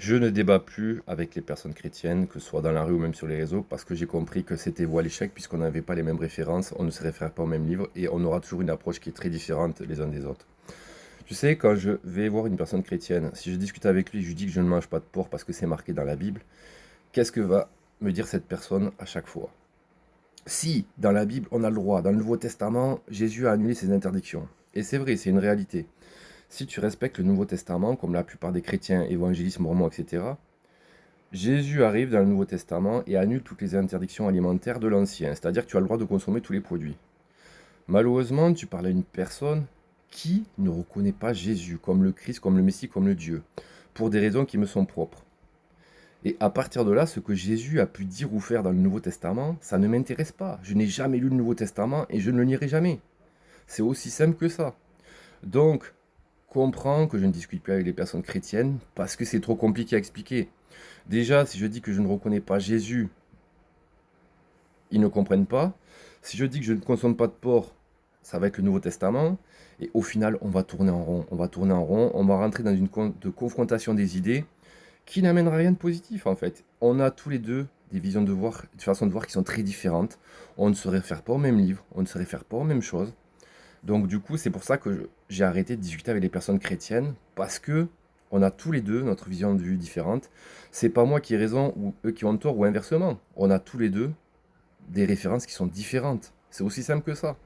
Je ne débat plus avec les personnes chrétiennes, que ce soit dans la rue ou même sur les réseaux, parce que j'ai compris que c'était voie à l'échec, puisqu'on n'avait pas les mêmes références, on ne se réfère pas au même livre, et on aura toujours une approche qui est très différente les uns des autres. Tu sais, quand je vais voir une personne chrétienne, si je discute avec lui, je lui dis que je ne mange pas de porc parce que c'est marqué dans la Bible, qu'est-ce que va me dire cette personne à chaque fois? Si, dans la Bible, on a le droit, dans le Nouveau Testament, Jésus a annulé ses interdictions. Et c'est vrai, c'est une réalité. Si tu respectes le Nouveau Testament, comme la plupart des chrétiens, évangélistes, mormons, etc., Jésus arrive dans le Nouveau Testament et annule toutes les interdictions alimentaires de l'Ancien, c'est-à-dire que tu as le droit de consommer tous les produits. Malheureusement, tu parles à une personne qui ne reconnaît pas Jésus comme le Christ, comme le Messie, comme le Dieu, pour des raisons qui me sont propres. Et à partir de là, ce que Jésus a pu dire ou faire dans le Nouveau Testament, ça ne m'intéresse pas. Je n'ai jamais lu le Nouveau Testament et je ne le lirai jamais. C'est aussi simple que ça. Donc, comprends que je ne discute plus avec les personnes chrétiennes parce que c'est trop compliqué à expliquer. Déjà, si je dis que je ne reconnais pas Jésus, ils ne comprennent pas. Si je dis que je ne consomme pas de porc, ça va être le Nouveau Testament. Et au final, on va tourner en rond. On va tourner en rond. On va rentrer dans une de confrontation des idées qui n'amènera rien de positif en fait. On a tous les deux des visions de voir, des façons de voir qui sont très différentes. On ne se réfère pas au même livre, on ne se réfère pas aux mêmes choses. Donc du coup, c'est pour ça que j'ai arrêté de discuter avec les personnes chrétiennes parce que on a tous les deux notre vision de vue différente. C'est pas moi qui ai raison ou eux qui ont tort ou inversement. On a tous les deux des références qui sont différentes. C'est aussi simple que ça.